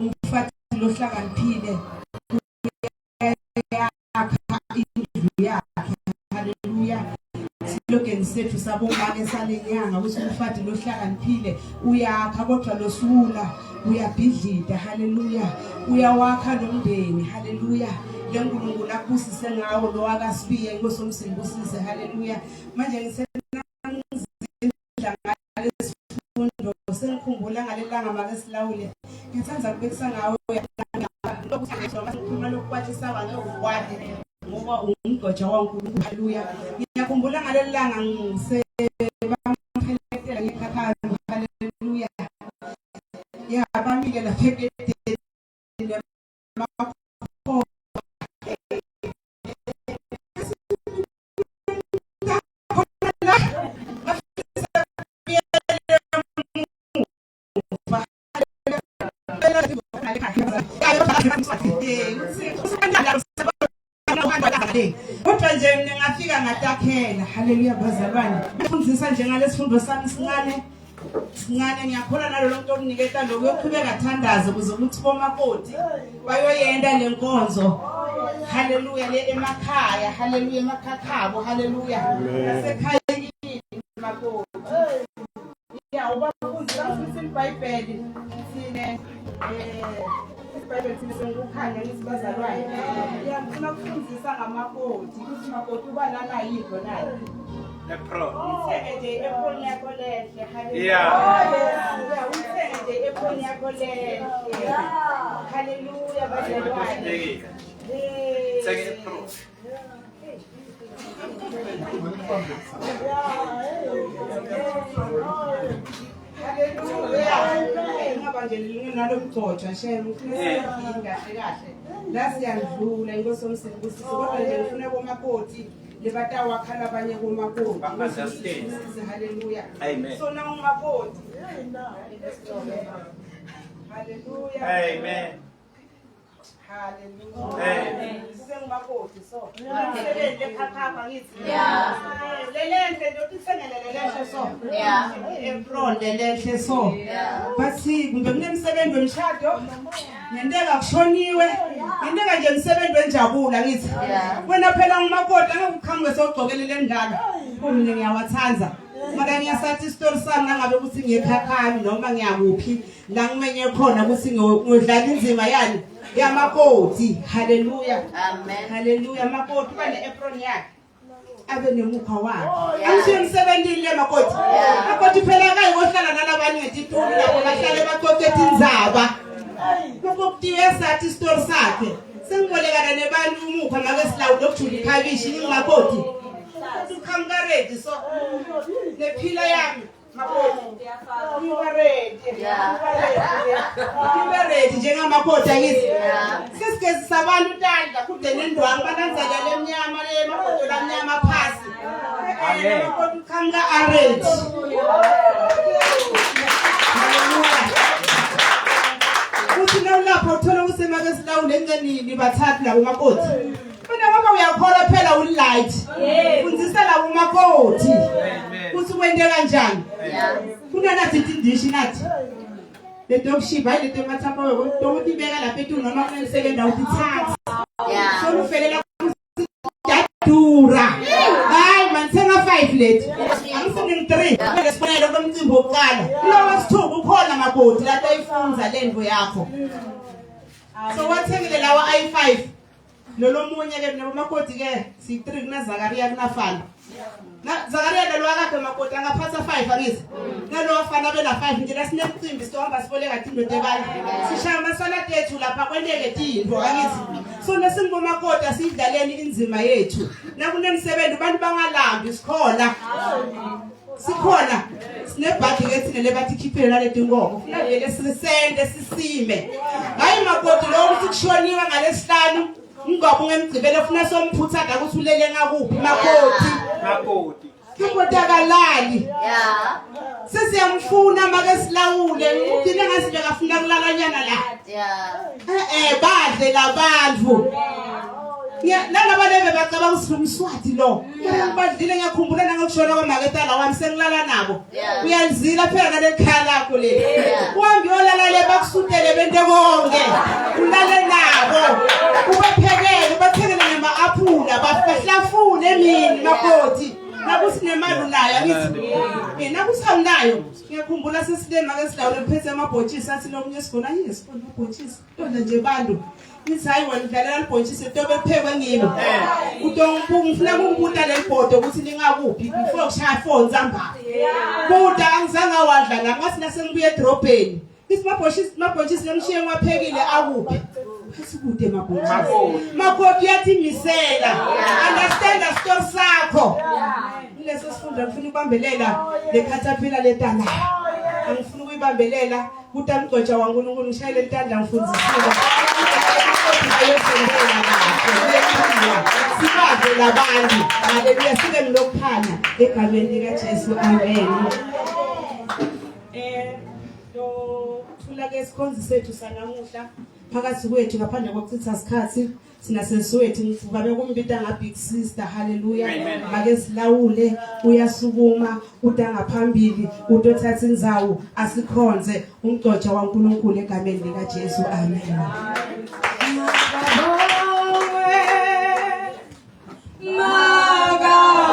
umfati lohlakaniphile indlu yakhe. Haleluya. Silogeni sethu sabongake salenyanga ukuthi umfati lohlakaniphile uyakha kodwa losula uyabhidlida. Haleluya. Uyawakha nomndeni. Haleluya. leNkulunkulu akubusise ngawo lo akasibiye inkosi omsimbusise. Haleluya. Manje ngisenza ngalesifundo sengikhumbula ngalelanga make silawule ngiyathanza ukubekisa ngawe ukukhuluma lokukwatisa ngeke ngoba umgoja waNkulunkulu. Haleluya. Ngiyakhumbula ngalelanga ngisebamphelekezela ngekhakhana. Haleluya. Yabamile lapha ekedeni kodwa nje ngingafika ngatakhela. Haleluya bazalwane. Ngifundisa nje ngalesifundo sami sincane ngiyakhola nalo lonke okuniketa lokho yoqhubeka thandaze ukuze ukuthi bomakoti bayoyenda lenkonzo. Haleluya. Le emakhaya. Haleluya. Emakhakhabo. Haleluya. Nasekhaya makoti. Ya ubabuzisa iBhayibheli sine iBhayibheli sengikukhanya ngisibazalwane. Ngiyafuna ukufundisa ngamakoti ukuthi makoti ubalana yikho naye. Lepro. Nje ephoni yakho lehle. Haleluya. Uthenge nje ephoni yakho lehle. Haleluya bazalwane. Senge epro. Haleluya. Ngabanje nalokugcotshwa shema ufuna kahle kahle. La siyandlula inkosi omsimbusisi kodwa nje ngifuna bomakoti lebata wakhala abanye komakoti. Haleluya. Amen. So na umakoti. Haleluya. Amen. Hallelujah. Amen. Sengimakoti so. Sebenze khakhapha ngithi. Yeah. Lelendle ndothi sengelelelehle so. Yeah. Emfronde lehle so. Yeah. Bathi kumbe kunemsebenzi wemshado. Ngenteka kushoniwe. Ngenteka nje umsebenzi wenjabula ngithi. Wena phela ngumakoti angekuqhamuke sogcokelele endala. Kumbe ngiyawathanza. Maka ngiyasathi story sami nangabe ukuthi ngiyekhakhami noma ngiyakuphi la ngimenye khona ukuthi ngodlala inzima yani yamakoti. Haleluya. Amen. Haleluya. Makoti bane apron yakhe abe nemukha wakhe. Angisiyo emsebenzini le makoti. Makoti phela kayiwohlala nalabanye ngetitulu lapho bahlale baqoqethe indzaba. Lokutiwe sathi story sakhe sengibolekana nebantu umukha make silawu lokujula ikhabishi ngingamakoti. Ukhamkaredi so nephila yami makoti njengamakoti akithi sesigezisa abantu tandla kude nendwangu bananzala lemnyama le makoti lamnyama phasi. Makoti ukhamka aredi. Kuthi nawulapho uthola ukusemake silawule encenini bathathu labo makoti. Mina ngoba uyakhola phela ulight. Fundzisa labo makoti. Kuthi kwende kanjani? Kunanathi indishi nathi. Le dogship hayi le temathapa ukuthi ibeka lapha etu noma kunesekenda uthi tax. So ufelela yadura. Hayi man thenga 5 late. Angisene 3. Ngesifonela komcimbi wokuqala. Lo wasithuka ukhona makoti lapho ayifunza lendvo yakho. So wathengile lawa i5. Lolo munye ke nomakoti ke si3 kuna Zakaria kunafana. Na Zakaria lo akakhe makoti angaphatha 5 akithi. Nalo wafana bela 5 nje lasinemcimbi sihamba siboleka indoda ebani. Sishaya amasalati ethu lapha kwendeke tindvo akithi. So nesingbomakoti asidlaleni inzima yethu. Na kunemsebenzi abantu bangalambi sikhona. Sikhona sinebhadi ke le bathi khiphele nale dingomo. Funa vele sisende sisime. Hayi makoti lo ukuthi kushoniwe ngalesihlanu. Ngoba ngemgcibelo ufuna somphutha ukuthi ulele ngakuphi makoti. Makoti akalali. Yeah. Sesiyamfuna make silawule ugcine ngathi nje akafuna kulalanyana la. Yeah. Badle labantu. Lana balebe bacaba usifumswati lo. Badlile ngiyakhumbula nangokushona kwamaketala wami sengilala nabo. Uyalizila phela ngale khaya lakho leli. Uhambe yolala le bakusutele ulinde konke ulale nabo ubaphekele ubaphekele nama-aphula bahlafune emini makoti nakuthi nemali unayo angithi nakuthi awunayo ngiyakhumbula sesilema ke silawule phethe amabhontshisi athi lo munye sigona yesifona amabhontshisi tonda nje bantu nithi hayi wena udlalela libhontshisi tobe kuphekwe ngimi ngifuna ukumbuta lelibhodo ukuthi lingakuphi before kushaya 4 nzambama buda angizange awadla la ngathi nasengibuye edrobheni ithi mabhontshisi lemshiye ngiwaphekile akuphi sikude mabhontshisi makoti uyathimisela understand the story sakho leso sifunda ngifuna ukubambelela lekhathapila letanda angifuna ukuyibambelela kuta mgcotsha waNkulunkulu ngishayele letanda ngifundisile ayosendela kahle sibaze labantu haleluya sike ngilokuphana egameni likaJesu amen thula ke sikhonzi sethu sanamuhla phakathi kwethu ngaphandle kokuchitha isikhathi sina sesiwethu ngivuka bekumbita nga big sister haleluya make silawule uyasukuma udanga phambili utothatha indzawo asikhonze umgcotsha waNkulunkulu egameni likaJesu amen Magabo